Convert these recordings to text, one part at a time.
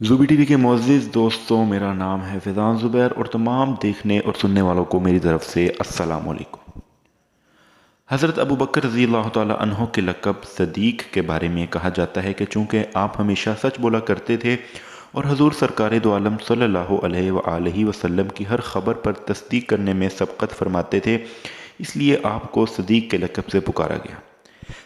زوبی T V کے معزز دوستوں، میرا نام ہے فیضان زبیر اور تمام دیکھنے اور سننے والوں کو میری طرف سے السلام علیکم۔ حضرت ابو بکر رضی اللہ تعالی عنہ کے لقب صدیق کے بارے میں کہا جاتا ہے کہ چونکہ آپ ہمیشہ سچ بولا کرتے تھے اور حضور سرکار دو عالم صلی اللہ علیہ وآلہ وسلم کی ہر خبر پر تصدیق کرنے میں سبقت فرماتے تھے، اس لیے آپ کو صدیق کے لقب سے پکارا گیا۔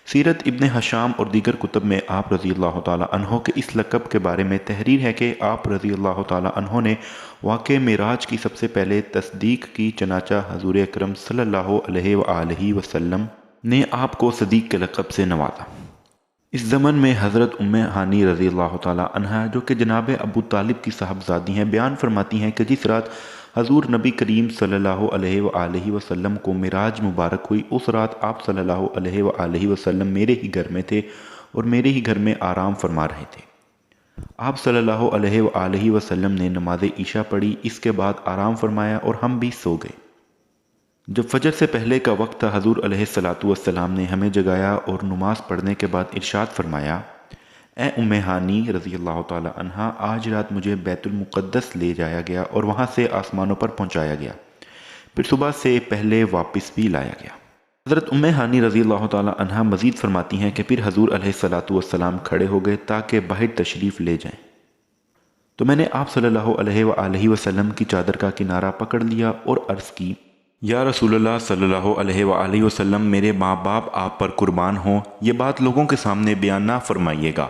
سیرت ابن حشام اور دیگر کتب میں آپ رضی اللہ تعالی عنہ کے اس لقب کے بارے میں تحریر ہے کہ آپ رضی اللہ تعالی عنہ نے واقع معراج کی سب سے پہلے تصدیق کی، چنانچہ حضور اکرم صلی اللہ علیہ وآلہ وسلم نے آپ کو صدیق کے لقب سے نوازا۔ اس زمن میں حضرت ام ہانی رضی اللہ تعالی عنہا، جو کہ جناب ابو طالب کی صاحبزادی ہیں، بیان فرماتی ہیں کہ جس رات حضور نبی کریم صلی اللہ علیہ وآلہ وسلم کو معراج مبارک ہوئی، اس رات آپ صلی اللہ علیہ وآلہ وسلم میرے ہی گھر میں تھے اور میرے ہی گھر میں آرام فرما رہے تھے۔ آپ صلی اللہ علیہ وآلہ وسلم نے نماز عشاء پڑھی، اس کے بعد آرام فرمایا اور ہم بھی سو گئے۔ جب فجر سے پہلے کا وقت تھا، حضور علیہ الصلاۃ والسلام نے ہمیں جگایا اور نماز پڑھنے کے بعد ارشاد فرمایا، اے ام ہانی رضی اللہ تعالی عنہا، آج رات مجھے بیت المقدس لے جایا گیا اور وہاں سے آسمانوں پر پہنچایا گیا، پھر صبح سے پہلے واپس بھی لایا گیا۔ حضرت ام ہانی رضی اللہ تعالی عنہا مزید فرماتی ہیں کہ پھر حضور علیہ الصلاۃ والسلام کھڑے ہو گئے تاکہ باہر تشریف لے جائیں، تو میں نے آپ صلی اللہ علیہ وآلہ وسلم کی چادر کا کنارہ پکڑ لیا اور عرض کی، یا رسول اللہ صلی اللہ علیہ وآلہ وسلم، میرے ماں باپ آپ پر قربان ہوں، یہ بات لوگوں کے سامنے بیان نہ فرمائیے گا،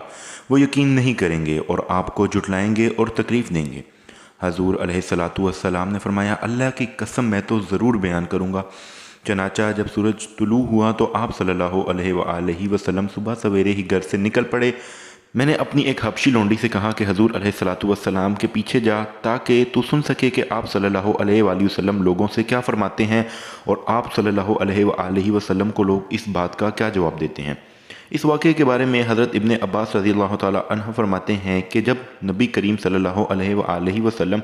وہ یقین نہیں کریں گے اور آپ کو جھٹلائیں گے اور تکلیف دیں گے۔ حضور علیہ الصلاۃ والسلام نے فرمایا، اللہ کی قسم میں تو ضرور بیان کروں گا۔ چنانچہ جب سورج طلوع ہوا تو آپ صلی اللہ علیہ وآلہ وسلم صبح سویرے ہی گھر سے نکل پڑے۔ میں نے اپنی ایک حبشی لونڈی سے کہا کہ حضور علیہ الصلاۃ والسلام کے پیچھے جا تاکہ تو سن سکے کہ آپ صلی اللہ علیہ وآلہ وسلم لوگوں سے کیا فرماتے ہیں اور آپ صلی اللہ علیہ وآلہ وسلم کو لوگ اس بات کا کیا جواب دیتے ہیں۔ اس واقعے کے بارے میں حضرت ابن عباس رضی اللہ تعالی عنہ فرماتے ہیں کہ جب نبی کریم صلی اللہ علیہ وآلہ وسلم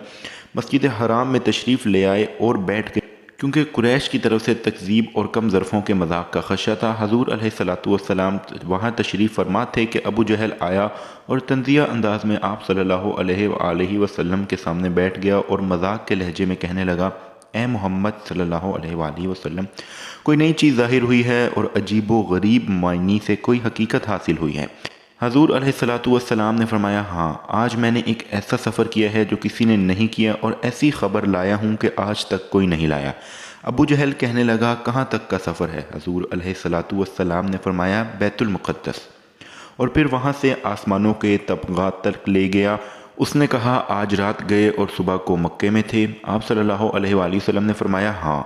مسجد حرام میں تشریف لے آئے اور بیٹھ گئے، کیونکہ قریش کی طرف سے تکذیب اور کم ظرفوں کے مذاق کا خدشہ تھا، حضور علیہ الصلاۃ والسلام وہاں تشریف فرما تھے کہ ابو جہل آیا اور تنزیہ انداز میں آپ صلی اللہ علیہ وآلہ وسلم کے سامنے بیٹھ گیا اور مذاق کے لہجے میں کہنے لگا، اے محمد صلی اللہ علیہ وآلہ وسلم، کوئی نئی چیز ظاہر ہوئی ہے اور عجیب و غریب معنی سے کوئی حقیقت حاصل ہوئی ہے۔ حضور علیہ الصلاۃ والسلام نے فرمایا، ہاں، آج میں نے ایک ایسا سفر کیا ہے جو کسی نے نہیں کیا اور ایسی خبر لایا ہوں کہ آج تک کوئی نہیں لایا۔ ابو جہل کہنے لگا، کہاں تک کا سفر ہے؟ حضور علیہ الصلاۃ والسلام نے فرمایا، بیت المقدس، اور پھر وہاں سے آسمانوں کے طبقات تک لے گیا۔ اس نے کہا، آج رات گئے اور صبح کو مکے میں تھے؟ آپ صلی اللہ علیہ وآلہ وسلم نے فرمایا، ہاں۔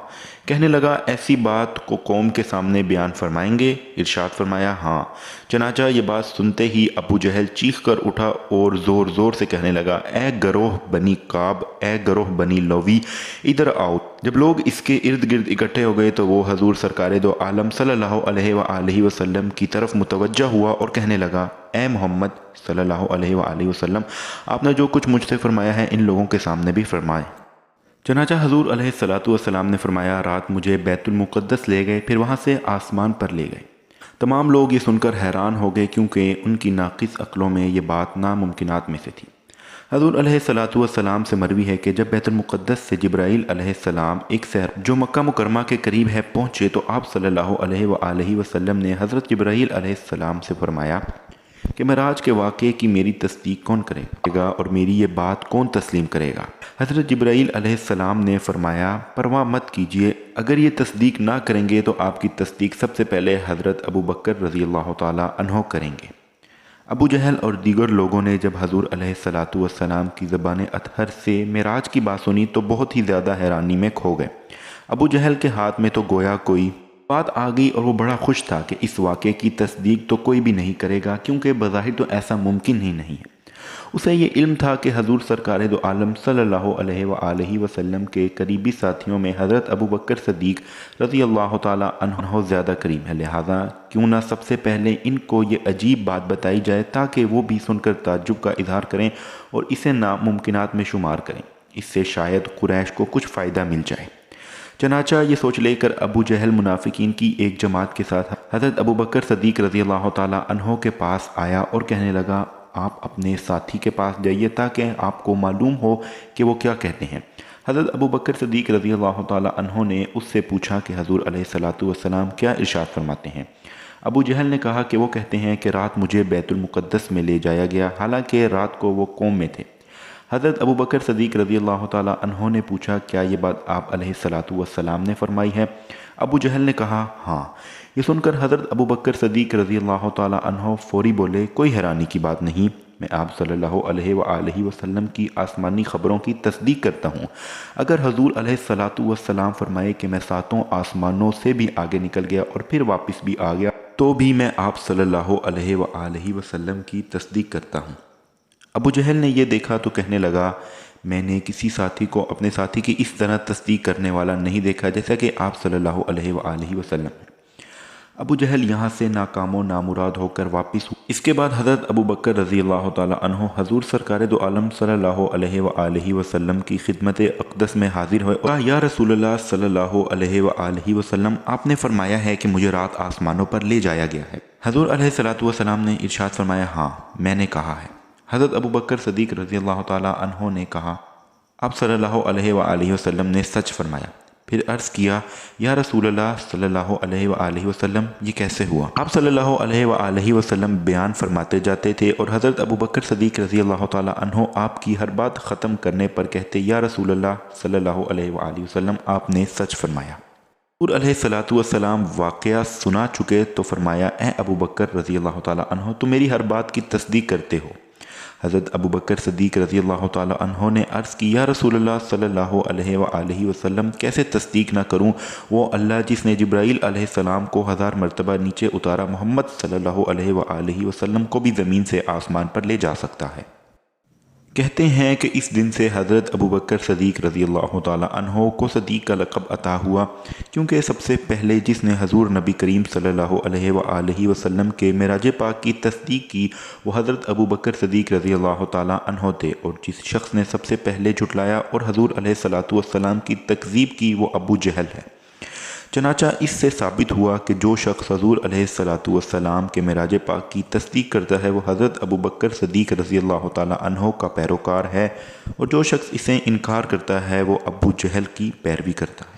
کہنے لگا، ایسی بات کو قوم کے سامنے بیان فرمائیں گے؟ ارشاد فرمایا، ہاں۔ چنانچہ یہ بات سنتے ہی ابو جہل چیخ کر اٹھا اور زور زور سے کہنے لگا، اے گروہ بنی کعب، اے گروہ بنی لوی، ادھر آؤ۔ جب لوگ اس کے ارد گرد اکٹھے ہو گئے تو وہ حضور سرکار دو عالم صلی اللہ علیہ وآلہ وسلم کی طرف متوجہ ہوا اور کہنے لگا، اے محمد صلی اللہ علیہ وآلہ وسلم، آپ نے جو کچھ مجھ سے فرمایا ہے ان لوگوں کے سامنے بھی فرمائے۔ چنانچہ حضور علیہ الصلاۃ والسلام نے فرمایا، رات مجھے بیت المقدس لے گئے، پھر وہاں سے آسمان پر لے گئے۔ تمام لوگ یہ سن کر حیران ہو گئے، کیونکہ ان کی ناقص عقلوں میں یہ بات ناممکنات میں سے تھی۔ حضور علیہ الصلاۃ والسلام سے مروی ہے کہ جب بیت المقدس سے جبرائیل علیہ السلام ایک سحر جو مکہ مکرمہ کے قریب ہے پہنچے تو آپ صلی اللہ علیہ وآلہ وسلم نے حضرت جبرائیل علیہ السلام سے فرمایا کہ معراج کے واقعے کی میری تصدیق کون کرے گا اور میری یہ بات کون تسلیم کرے گا؟ حضرت جبرائیل علیہ السلام نے فرمایا، پرواہ مت کیجیے، اگر یہ تصدیق نہ کریں گے تو آپ کی تصدیق سب سے پہلے حضرت ابو بکر رضی اللہ تعالی عنہ کریں گے۔ ابو جہل اور دیگر لوگوں نے جب حضور علیہ الصلاۃ والسلام کی زبان اطہر سے معراج کی بات سنی تو بہت ہی زیادہ حیرانی میں کھو گئے۔ ابو جہل کے ہاتھ میں تو گویا کوئی بات آ گئی اور وہ بڑا خوش تھا کہ اس واقعے کی تصدیق تو کوئی بھی نہیں کرے گا، کیونکہ بظاہر تو ایسا ممکن ہی نہیں ہے۔ اسے یہ علم تھا کہ حضور سرکار دو عالم صلی اللہ علیہ وآلہ وسلم کے قریبی ساتھیوں میں حضرت ابو بکر صدیق رضی اللہ تعالی عنہ زیادہ قریب ہے، لہذا کیوں نہ سب سے پہلے ان کو یہ عجیب بات بتائی جائے تاکہ وہ بھی سن کر تعجب کا اظہار کریں اور اسے ناممکنات میں شمار کریں، اس سے شاید قریش کو کچھ فائدہ مل جائے۔ چنانچہ یہ سوچ لے کر ابو جہل منافقین کی ایک جماعت کے ساتھ حضرت ابو بکر صدیق رضی اللہ تعالی عنہ کے پاس آیا اور کہنے لگا، آپ اپنے ساتھی کے پاس جائیے تاکہ آپ کو معلوم ہو کہ وہ کیا کہتے ہیں۔ حضرت ابو بکر صدیق رضی اللہ تعالی عنہ نے اس سے پوچھا کہ حضور علیہ الصلاۃ والسلام کیا ارشاد فرماتے ہیں؟ ابو جہل نے کہا کہ وہ کہتے ہیں کہ رات مجھے بیت المقدس میں لے جایا گیا، حالانکہ رات کو وہ قوم میں تھے۔ حضرت ابو بکر صدیق رضی اللہ تعالی عنہ نے پوچھا کیا یہ بات آپ علیہ الصلاۃ والسلام نے فرمائی ہے؟ ابو جہل نے کہا ہاں۔ یہ سن کر حضرت ابو بکر صدیق رضی اللہ تعالی عنہ فوری بولے کوئی حیرانی کی بات نہیں، میں آپ صلی اللہ علیہ وآلہ وسلم کی آسمانی خبروں کی تصدیق کرتا ہوں۔ اگر حضور علیہ الصلاۃ والسلام فرمائے کہ میں ساتوں آسمانوں سے بھی آگے نکل گیا اور پھر واپس بھی آ گیا تو بھی میں آپ صلی اللہ علیہ وآلہ وسلم کی تصدیق کرتا ہوں۔ ابو جہل نے یہ دیکھا تو کہنے لگا میں نے کسی ساتھی کو اپنے ساتھی کی اس طرح تصدیق کرنے والا نہیں دیکھا جیسا کہ آپ صلی اللہ علیہ وآلہ وسلم ہیں۔ ابو جہل یہاں سے ناکام و نامراد ہو کر واپس ہوئے۔ اس کے بعد حضرت ابو بکر رضی اللہ تعالی عنہ حضور سرکار دو عالم صلی اللہ علیہ وآلہ وسلم کی خدمت اقدس میں حاضر ہوئے اور یا رسول اللہ صلی اللہ علیہ وآلہ وسلم آپ نے فرمایا ہے کہ مجھے رات آسمانوں پر لے جایا گیا ہے؟ حضور علیہ الصلاۃ والسلام نے ارشاد فرمایا ہاں میں نے کہا ہے۔ حضرت ابو بکر صدیق رضی اللہ تعالی عنہ نے کہا آپ صلی اللہ علیہ وآلہ وسلم نے سچ فرمایا۔ پھر عرض کیا یا رسول اللہ صلی اللہ علیہ وآلہ وسلم یہ کیسے ہوا؟ آپ صلی اللہ علیہ وآلہ وسلم بیان فرماتے جاتے تھے اور حضرت ابو بکر صدیق رضی اللہ تعالی عنہ آپ کی ہر بات ختم کرنے پر کہتے یا رسول اللہ صلی اللہ علیہ وآلہ وسلم آپ نے سچ فرمایا۔ حضور علیہ الصلاۃ والسلام واقعہ سنا چکے تو فرمایا اے ابو بکر رضی اللہ تعالی عنہ تم میری ہر بات کی تصدیق کرتے ہو؟ حضرت ابو بکر صدیق رضی اللہ تعالی عنہ نے عرض کی یا رسول اللہ صلی اللہ علیہ وآلہ وسلم کیسے تصدیق نہ کروں؟ وہ اللہ جس نے جبرائیل علیہ السلام کو 1000 مرتبہ نیچے اتارا محمد صلی اللہ علیہ وآلہ وسلم کو بھی زمین سے آسمان پر لے جا سکتا ہے۔ کہتے ہیں کہ اس دن سے حضرت ابو بکر صدیق رضی اللہ تعالی عنہ کو صدیق کا لقب عطا ہوا، کیونکہ سب سے پہلے جس نے حضور نبی کریم صلی اللہ علیہ وآلہ وسلم کے معراج پاک کی تصدیق کی وہ حضرت ابو بکر صدیق رضی اللہ تعالی عنہ تھے، اور جس شخص نے سب سے پہلے جھٹلایا اور حضور علیہ الصلاۃ والسلام کی تکذیب کی وہ ابو جہل ہے۔ چنانچہ اس سے ثابت ہوا کہ جو شخص حضور علیہ الصلاۃ والسلام کے معراج پاک کی تصدیق کرتا ہے وہ حضرت ابو بکر صدیق رضی اللہ تعالی عنہ کا پیروکار ہے، اور جو شخص اسے انکار کرتا ہے وہ ابو جہل کی پیروی کرتا ہے۔